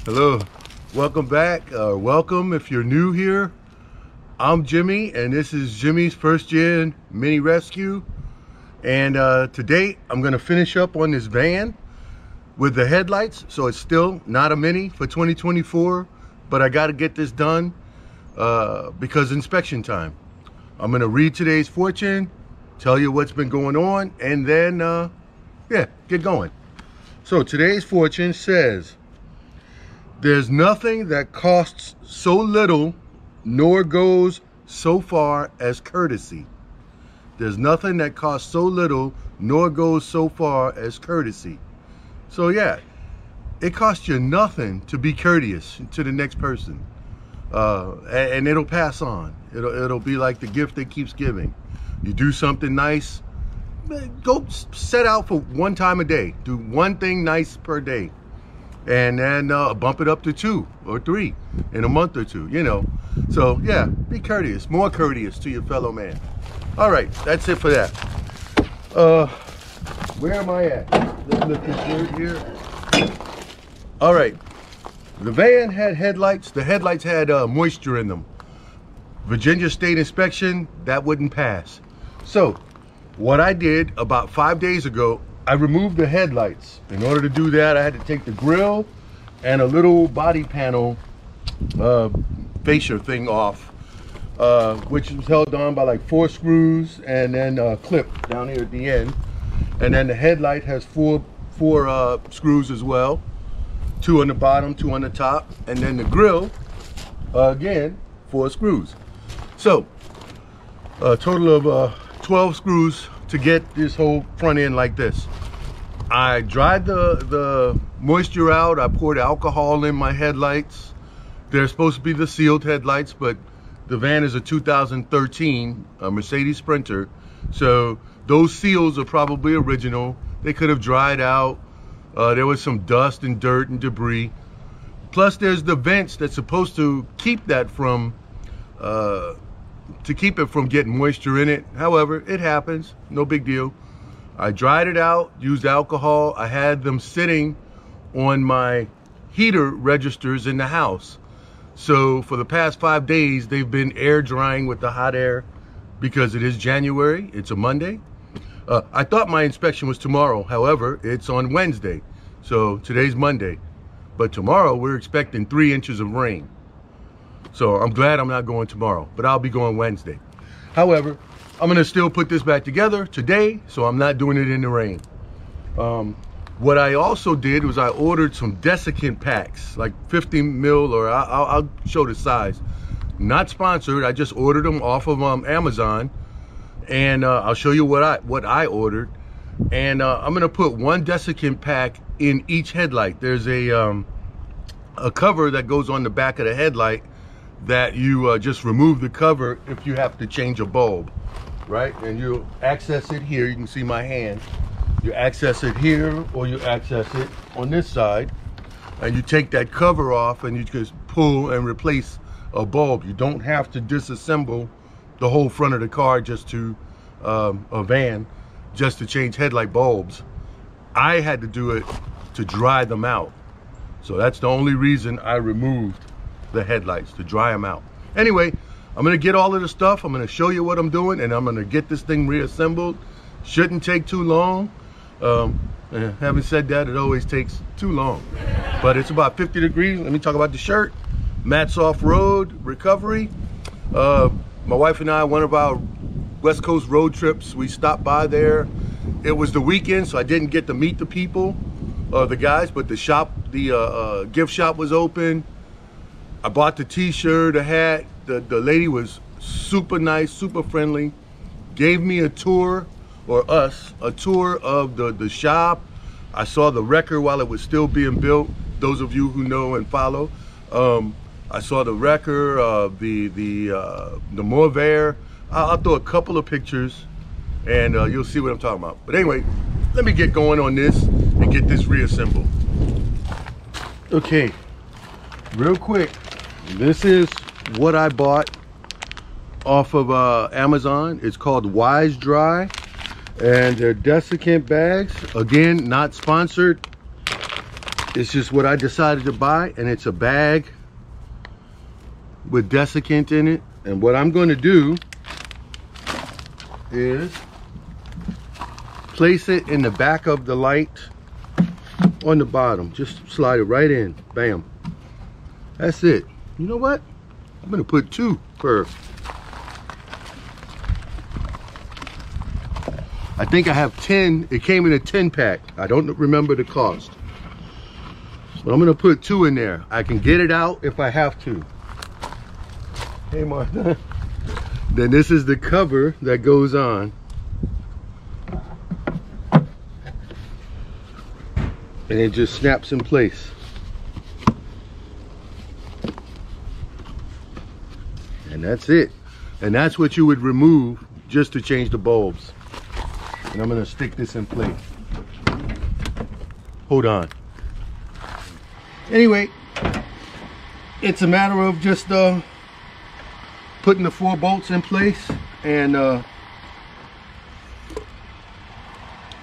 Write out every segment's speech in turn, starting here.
Hello, welcome back. Welcome if you're new here. I'm Jimmy, and this is Jimmy's First Gen Mini Rescue. And today I'm going to finish up on this van with the headlights. So it's still not a Mini for 2024, but I got to get this done because inspection time. I'm going to read today's fortune, tell you what's been going on, and then yeah, get going. So today's fortune says, there's nothing that costs so little nor goes so far as courtesy. There's nothing that costs so little nor goes so far as courtesy. So yeah, it costs you nothing to be courteous to the next person. And it'll pass on. It'll be like the gift that keeps giving. You do something nice, go set out for one time a day. Do one thing nice per day. And then bump it up to 2 or 3 in a month or 2, you know. So yeah, be courteous, more courteous to your fellow man. All right, that's it for that. Where am I at? Let's look this here. All right, the van had headlights. The headlights had moisture in them. Virginia State inspection, that wouldn't pass. So what I did about 5 days ago, I removed the headlights. In order to do that, I had to take the grill and a little body panel fascia thing off, which was held on by like 4 screws and then a clip down here at the end. And then the headlight has four screws as well, 2 on the bottom, 2 on the top, and then the grill, again, 4 screws. So a total of 12 screws to get this whole front end like this. I dried the moisture out. I poured alcohol in my headlights. They're supposed to be the sealed headlights, but the van is a 2013 Mercedes Sprinter, so those seals are probably original. They could have dried out. There was some dust and dirt and debris. Plus there's the vents that's supposed to keep that from keep it from getting moisture in it. However, it happens, no big deal. I dried it out, used alcohol. I had them sitting on my heater registers in the house. So for the past 5 days, they've been air drying with the hot air because it is January, it's a Monday. I thought my inspection was tomorrow. However, it's on Wednesday. So today's Monday, but tomorrow we're expecting 3 inches of rain. So I'm glad I'm not going tomorrow, but I'll be going Wednesday. However, I'm gonna still put this back together today, so I'm not doing it in the rain. What I also did was I ordered some desiccant packs, like 50 mil, or I'll show the size. Not sponsored, I just ordered them off of Amazon, and I'll show you what I ordered. And I'm gonna put 1 desiccant pack in each headlight. There's a cover that goes on the back of the headlight that you just remove the cover if you have to change a bulb, right? And you access it here. You can see my hand. You access it here, or you access it on this side, and you take that cover off and you just pull and replace a bulb. You don't have to disassemble the whole front of the car just to a van just to change headlight bulbs. I had to do it to dry them out. So that's the only reason I removed the headlights, to dry them out. Anyway, I'm gonna get all of the stuff. I'm gonna show you what I'm doing, and I'm gonna get this thing reassembled. Shouldn't take too long. Having said that, it always takes too long. But it's about 50 degrees. Let me talk about the shirt. Matt's Off-Road Recovery. My wife and I, one of our West Coast road trips, we stopped by there. It was the weekend, so I didn't get to meet the people, the guys, but the shop, the gift shop was open. I bought the t-shirt, a hat. The lady was super nice, super friendly. Gave me a tour, or us, a tour of the shop. I saw the wrecker while it was still being built. Those of you who know and follow. I saw the wrecker, the Morvair. I'll throw a couple of pictures and you'll see what I'm talking about. But anyway, let me get going on this and get this reassembled. Okay, real quick. This is what I bought off of Amazon. It's called Wise Dry, and they're desiccant bags. Again, not sponsored. It's just what I decided to buy, and it's a bag with desiccant in it. And what I'm going to do is place it in the back of the light on the bottom. Just slide it right in. Bam. That's it. You know what? I'm going to put 2 per. I think I have 10. It came in a 10 pack. I don't remember the cost. But I'm going to put 2 in there. I can get it out if I have to. Hey, Martha. Then this is the cover that goes on. And it just snaps in place. And that's it. And that's what you would remove just to change the bulbs. And I'm gonna stick this in place. Hold on. Anyway, it's a matter of just putting the 4 bolts in place, and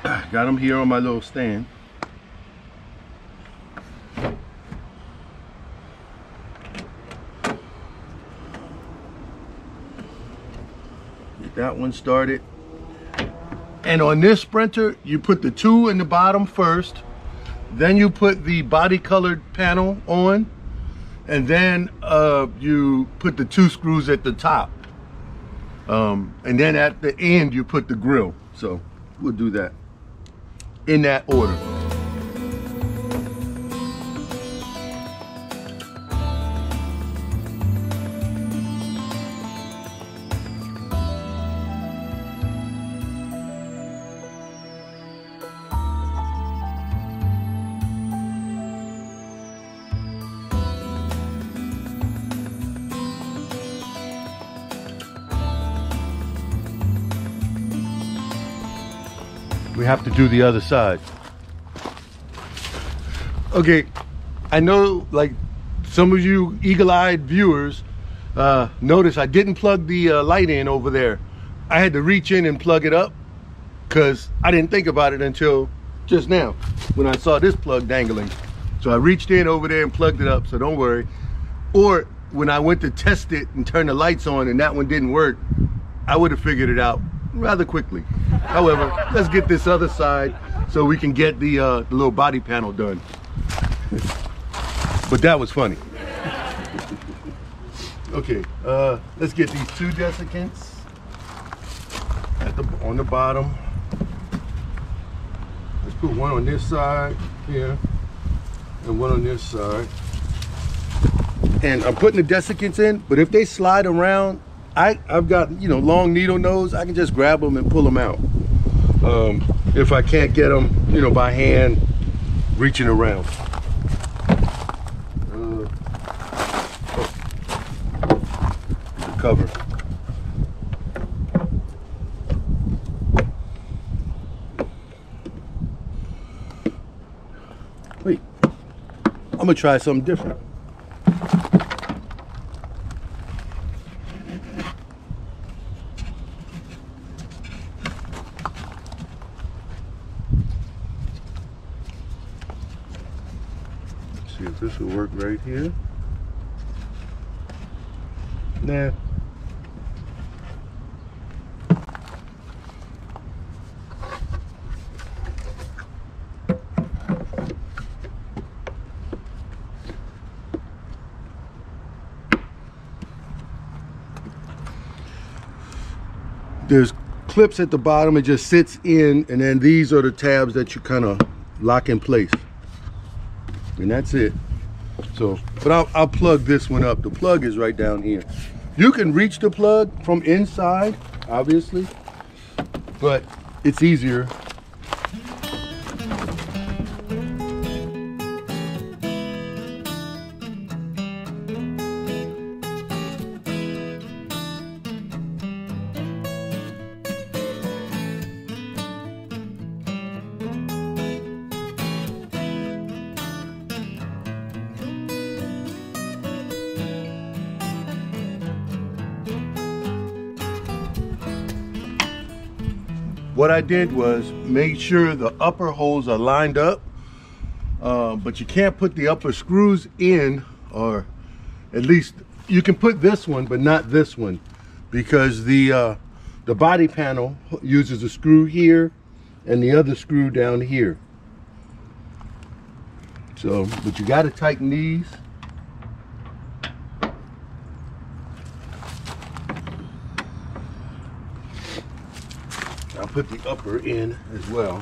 got them here on my little stand. Get that one started. And on this Sprinter, you put the 2 in the bottom first, then you put the body colored panel on, and then you put the 2 screws at the top. And then at the end, you put the grill. So we'll do that in that order. We have to do the other side. Okay, I know like some of you eagle-eyed viewers notice I didn't plug the light in over there. I had to reach in and plug it up because I didn't think about it until just now when I saw this plug dangling. So I reached in over there and plugged it up, so don't worry. Or when I went to test it and turn the lights on and that one didn't work, I would have figured it out rather quickly. However, let's get this other side so we can get the little body panel done. But that was funny. Okay, let's get these 2 desiccants on the bottom. Let's put one on this side here and one on this side. And I'm putting the desiccants in, but if they slide around, I've got, you know, long needle nose. I can just grab them and pull them out. If I can't get them, you know, by hand reaching around. The cover. Wait, I'm gonna try something different. See if this will work right here. Nah. There's clips at the bottom, it just sits in, and then these are the tabs that you kind of lock in place. And that's it. So, but I'll plug this one up. The plug is right down here. You can reach the plug from inside, obviously, but it's easier. What I did was make sure the upper holes are lined up but you can't put the upper screws in, or at least you can put this one, but not this one, because the body panel uses a screw here and the other screw down here. So, but you got to tighten these. I'll put the upper in as well.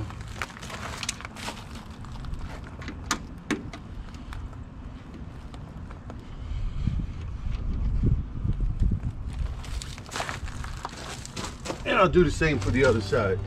And I'll do the same for the other side.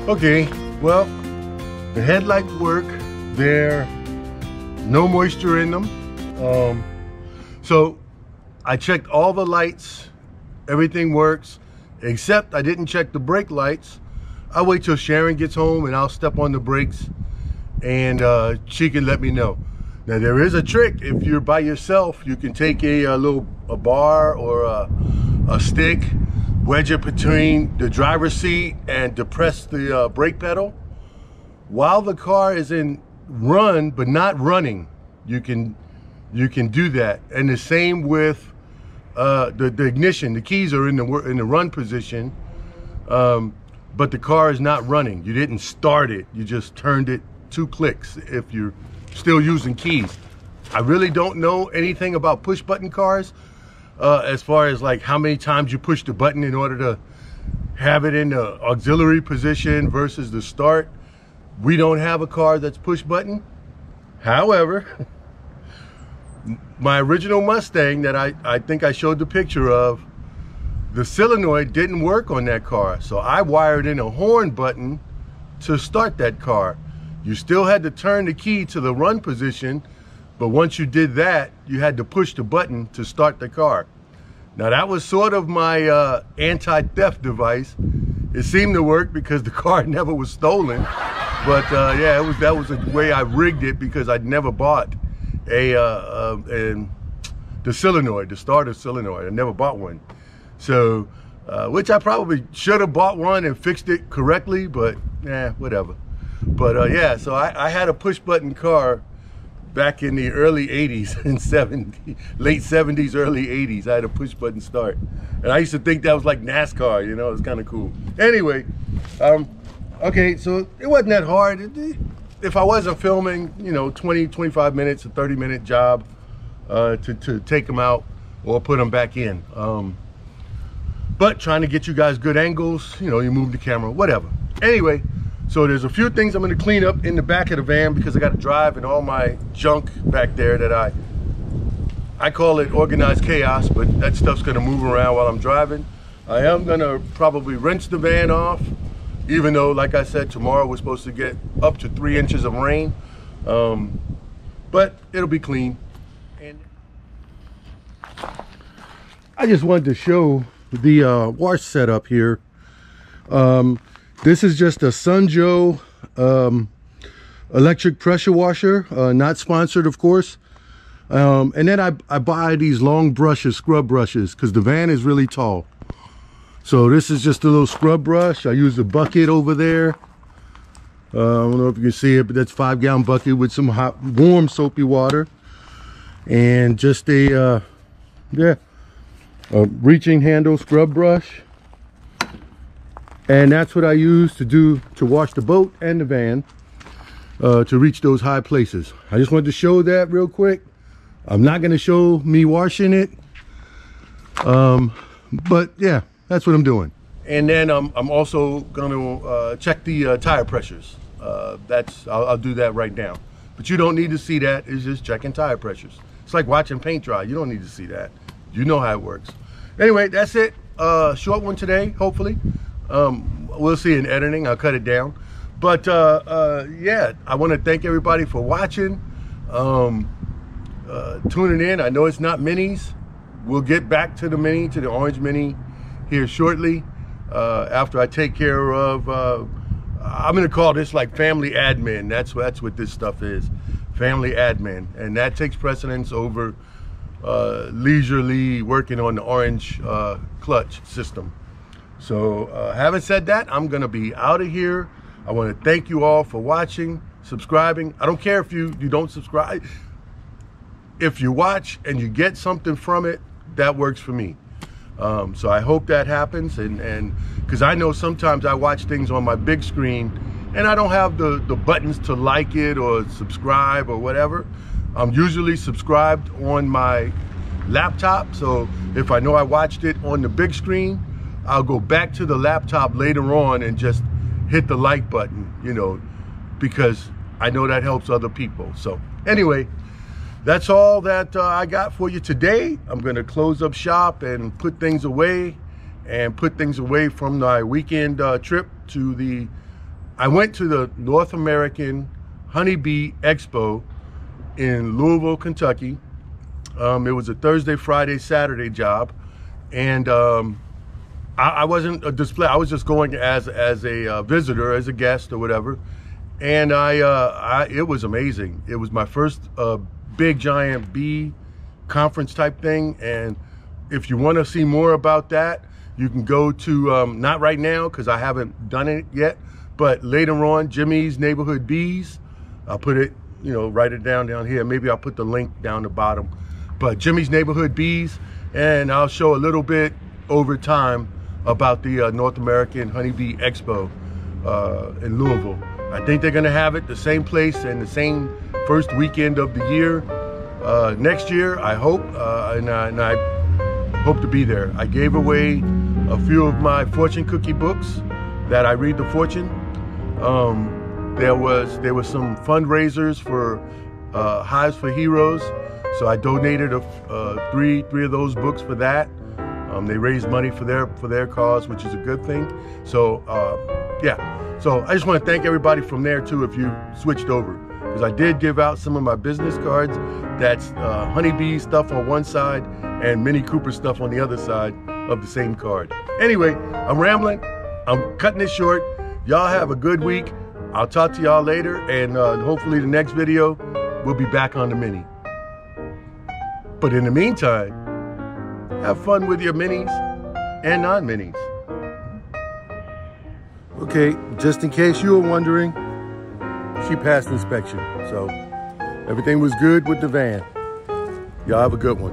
Okay, well, the headlights work. There, no moisture in them. So I checked all the lights. Everything works, except I didn't check the brake lights. I'll wait till Sharon gets home and I'll step on the brakes and she can let me know. Now there is a trick. If you're by yourself, you can take a bar or a stick, wedge it between the driver's seat and depress the brake pedal. While the car is in run but not running, you can do that. And the same with the ignition. The keys are in the run position, but the car is not running. You didn't start it. You just turned it 2 clicks if you're still using keys. I really don't know anything about push button cars as far as like how many times you push the button in order to have it in the auxiliary position versus the start. We don't have a car that's push button. However, my original Mustang that I think I showed the picture of, the solenoid didn't work on that car. So I wired in a horn button to start that car. You still had to turn the key to the run position, but once you did that, you had to push the button to start the car. Now that was sort of my anti-theft device. It seemed to work because the car never was stolen. But yeah, that was the way I rigged it, because I'd never bought the solenoid, the starter solenoid. I never bought one. So, which I probably should have bought one and fixed it correctly, but whatever. But yeah, so I had a push button car back in the early 80s and late 70s, early 80s. I had a push button start. And I used to think that was like NASCAR, you know, it was kind of cool. Anyway, okay, so it wasn't that hard. If I wasn't filming, you know, 20, 25 minutes, a 30-minute job to take them out or put them back in. But trying to get you guys good angles, you know, you move the camera, whatever. Anyway, so there's a few things I'm gonna clean up in the back of the van because I gotta drive and all my junk back there that I call it organized chaos, but that stuff's gonna move around while I'm driving. I am gonna probably rinse the van off, even though, like I said, tomorrow we're supposed to get up to 3 inches of rain. But it'll be clean. And I just wanted to show the wash setup here. This is just a Sunjo electric pressure washer, not sponsored, of course. And then I buy these long brushes, scrub brushes, because the van is really tall. So this is just a little scrub brush. I use a bucket over there. I don't know if you can see it, but that's a 5-gallon bucket with some hot, warm, soapy water. And just a reaching handle scrub brush. And that's what I use to wash the boat and the van, to reach those high places. I just wanted to show that real quick. I'm not going to show me washing it. But yeah, that's what I'm doing. And then I'm also going to check the tire pressures. I'll do that right now. But you don't need to see that. It's just checking tire pressures. It's like watching paint dry. You don't need to see that. You know how it works. Anyway, that's it. Short one today, hopefully. We'll see in editing. I'll cut it down. But yeah, I want to thank everybody for watching, tuning in. I know it's not minis. We'll get back to the mini, to the orange mini here shortly, after I take care of I'm gonna call this like family admin. That's what this stuff is, family admin, and that takes precedence over leisurely working on the orange clutch system. So having said that, I'm gonna be out of here. I want to thank you all for watching, subscribing. I don't care if you don't subscribe. If you watch and you get something from it, that works for me. So I hope that happens, and because I know sometimes I watch things on my big screen and I don't have the buttons to like it or subscribe or whatever. I'm usually subscribed on my laptop, so if I know I watched it on the big screen, I'll go back to the laptop later on and just hit the like button, you know, because I know that helps other people. So anyway, that's all that I got for you today. I'm going to close up shop and put things away, from my weekend trip to I went to the North American Honeybee Expo in Louisville, Kentucky. It was a Thursday, Friday, Saturday job. And I wasn't a display. I was just going as a visitor, as a guest or whatever. And it was amazing. It was my first big giant bee conference type thing. And if you want to see more about that, you can go to, not right now because I haven't done it yet, but later on, Jimmy's Neighborhood Bees. I'll put it, you know, write it down here. Maybe I'll put the link down the bottom. But Jimmy's Neighborhood Bees, and I'll show a little bit over time about the North American Honeybee Expo in Louisville. I think they're gonna have it the same place and the same first weekend of the year next year, I hope, and I hope to be there. I gave away a few of my fortune cookie books that I read the fortune. There was some fundraisers for Hives for Heroes, so I donated three of those books for that. They raised money for their cause, which is a good thing. So yeah. So I just want to thank everybody from there too if you switched over, because I did give out some of my business cards. That's honeybee stuff on one side and Minnie Cooper stuff on the other side of the same card. Anyway, I'm rambling. I'm cutting it short. Y'all have a good week. I'll talk to y'all later, and hopefully the next video we'll be back on the Mini. But in the meantime, have fun with your minis and non-minis. Okay, just in case you were wondering, she passed inspection, so everything was good with the van. Y'all have a good one.